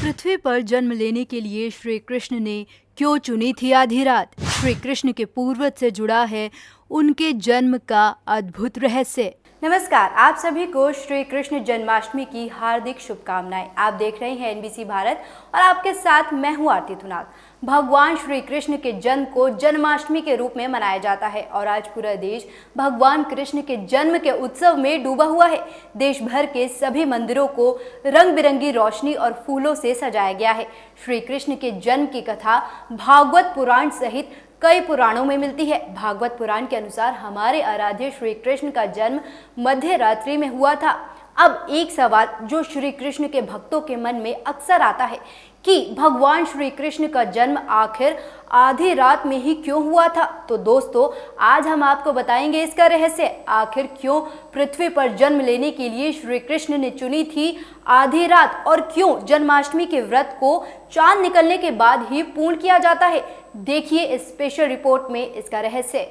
पृथ्वी पर जन्म लेने के लिए श्री कृष्ण ने क्यों चुनी थी आधी रात? श्री कृष्ण के पूर्वज से जुड़ा है उनके जन्म का अद्भुत रहस्य। नमस्कार, आप सभी को श्री कृष्ण जन्माष्टमी की हार्दिक शुभकामनाएं। आप देख रहे हैं एनबीसी भारत और आपके साथ मैं हूं आरती थुनाल। भगवान श्री कृष्ण के जन्म को जन्माष्टमी के रूप में मनाया जाता है और आज पूरा देश भगवान कृष्ण के जन्म के उत्सव में डूबा हुआ है। देश भर के सभी मंदिरों को रंग बिरंगी रोशनी और फूलों से सजाया गया है। श्री कृष्ण के जन्म की कथा भागवत पुराण सहित कई पुराणों में मिलती है। भागवत पुराण के अनुसार हमारे आराध्य श्री कृष्ण का जन्म मध्य रात्रि में हुआ था। अब एक सवाल जो श्री कृष्ण के भक्तों के मन में अक्सर आता है कि भगवान श्री कृष्ण का जन्म आखिर आधी रात में ही क्यों हुआ था। तो दोस्तों, आज हम आपको बताएंगे इसका रहस्य। आखिर क्यों पृथ्वी पर जन्म लेने के लिए श्री कृष्ण ने चुनी थी आधी रात और क्यों जन्माष्टमी के व्रत को चांद निकलने के बाद ही पूर्ण किया जाता है। देखिए इस स्पेशल रिपोर्ट में इसका रहस्य।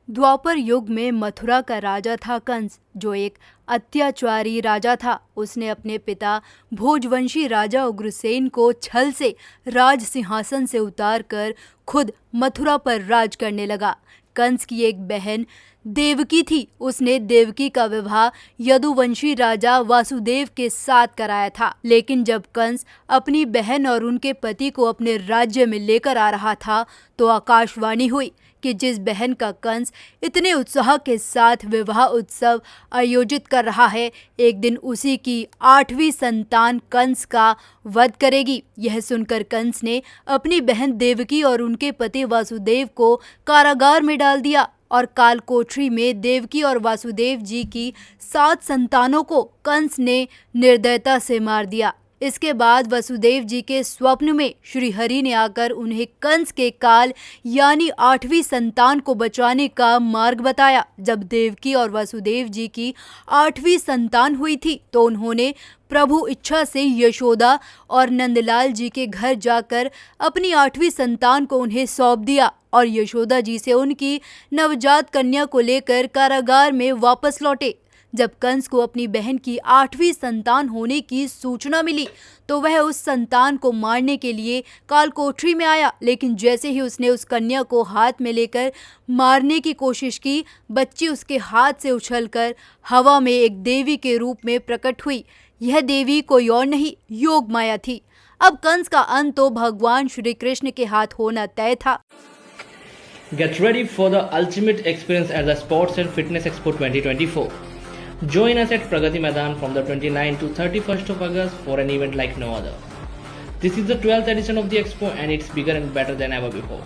द्वापर युग में मथुरा का राजा था कंस, जो एक अत्याचारी राजा था। उसने अपने पिता भोजवंशी राजा उग्रसेन को छल से राज सिंहासन से उतारकर खुद मथुरा पर राज करने लगा। कंस की एक बहन देवकी थी। उसने देवकी का विवाह यदुवंशी राजा वासुदेव के साथ कराया था। लेकिन जब कंस अपनी बहन और उनके पति को अपने राज्य में लेकर आ रहा था तो आकाशवाणी हुई कि जिस बहन का कंस इतने उत्साह के साथ विवाह उत्सव आयोजित कर रहा है, एक दिन उसी की 8वीं संतान कंस का वध करेगी। यह सुनकर कंस ने अपनी बहन देवकी और उनके पति वासुदेव को कारागार में डाल दिया और कालकोठरी में देवकी और वासुदेव जी की 7 संतानों को कंस ने निर्दयता से मार दिया। इसके बाद वसुदेव जी के स्वप्न में श्री हरि ने आकर उन्हें कंस के काल यानी 8वीं संतान को बचाने का मार्ग बताया। जब देवकी और वसुदेव जी की 8वीं संतान हुई थी तो उन्होंने प्रभु इच्छा से यशोदा और नंदलाल जी के घर जाकर अपनी 8वीं संतान को उन्हें सौंप दिया और यशोदा जी से उनकी नवजात कन्या को लेकर कारागार में वापस लौटे। जब कंस को अपनी बहन की 8वीं संतान होने की सूचना मिली तो वह उस संतान को मारने के लिए कालकोठरी में आया। लेकिन जैसे ही उसने उस कन्या को हाथ में लेकर मारने की कोशिश की, बच्ची उसके हाथ से उछलकर हवा में एक देवी के रूप में प्रकट हुई। यह देवी कोई और नहीं, योग माया थी। अब कंस का अंत तो भगवान श्री कृष्ण के हाथ होना तय था। Get ready for the ultimate experience at the Sports and Fitness Expo 2024. Join us at Pragati Maidan from the 29th to 31st of August for an event like no other. This is the 12th edition of the Expo and it's bigger and better than ever before.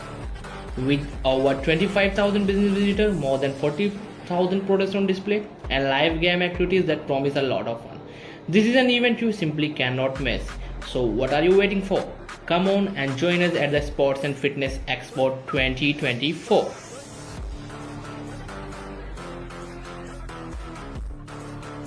With over 25,000 business visitors, more than 40,000 products on display, and live game activities that promise a lot of fun. This is an event you simply cannot miss. So what are you waiting for? Come on and join us at the Sports and Fitness Expo 2024.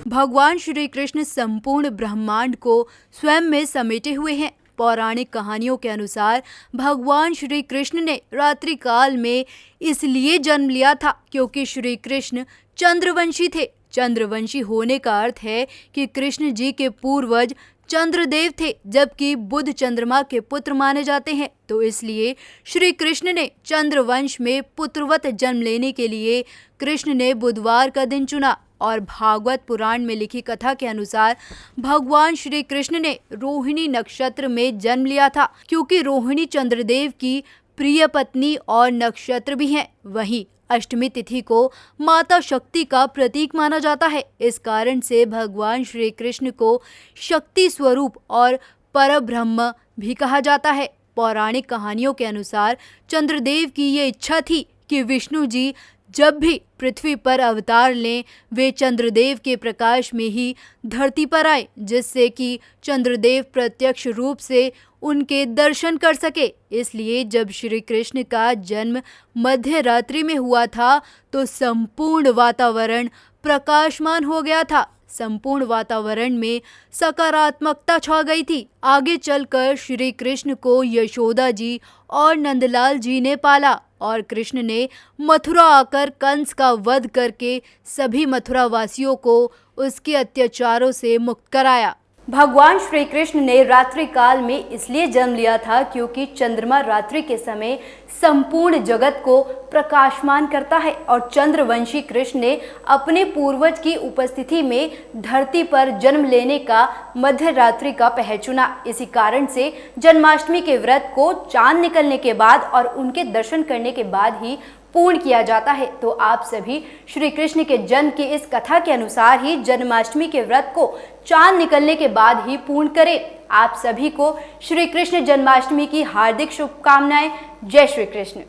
भगवान श्री कृष्ण संपूर्ण ब्रह्मांड को स्वयं में समेटे हुए हैं। पौराणिक कहानियों के अनुसार भगवान श्री कृष्ण ने रात्रि काल में इसलिए जन्म लिया था क्योंकि श्री कृष्ण चंद्रवंशी थे। चंद्रवंशी होने का अर्थ है कि कृष्ण जी के पूर्वज चंद्रदेव थे, जबकि बुध चंद्रमा के पुत्र माने जाते हैं। तो इसलिए श्री कृष्ण ने चंद्रवंश में पुत्रवत जन्म लेने के लिए कृष्ण ने बुधवार का दिन चुना। और भागवत पुराण में लिखी कथा के अनुसार भगवान श्री कृष्ण ने रोहिणी नक्षत्र में जन्म लिया था, क्योंकि रोहिणी चंद्रदेव की प्रिय पत्नी और नक्षत्र भी हैं। वहीं अष्टमी तिथि को माता शक्ति का प्रतीक माना जाता है। इस कारण से भगवान श्री कृष्ण को शक्ति स्वरूप और परब्रह्म भी कहा जाता है। पौराणिक कहानियों के अनुसार चंद्रदेव की ये इच्छा थी कि विष्णु जी जब भी पृथ्वी पर अवतार लें, वे चंद्रदेव के प्रकाश में ही धरती पर आए, जिससे कि चंद्रदेव प्रत्यक्ष रूप से उनके दर्शन कर सके। इसलिए जब श्री कृष्ण का जन्म मध्य रात्रि में हुआ था तो संपूर्ण वातावरण प्रकाशमान हो गया था। संपूर्ण वातावरण में सकारात्मकता छा गई थी। आगे चलकर श्री कृष्ण को यशोदा जी और नंदलाल जी ने पाला और कृष्ण ने मथुरा आकर कंस का वध करके सभी मथुरा वासियों को उसके अत्याचारों से मुक्त कराया। भगवान श्री कृष्ण ने रात्रि काल में इसलिए जन्म लिया था क्योंकि चंद्रमा रात्रि के समय संपूर्ण जगत को प्रकाशमान करता है और चंद्रवंशी कृष्ण ने अपने पूर्वज की उपस्थिति में धरती पर जन्म लेने का मध्य रात्रि का पहर चुना। इसी कारण से जन्माष्टमी के व्रत को चांद निकलने के बाद और उनके दर्शन करने के बाद ही पूर्ण किया जाता है। तो आप सभी श्री कृष्ण के जन्म की इस कथा के अनुसार ही जन्माष्टमी के व्रत को चांद निकलने के बाद ही पूर्ण करें। आप सभी को श्री कृष्ण जन्माष्टमी की हार्दिक शुभकामनाएं। जय श्री कृष्ण।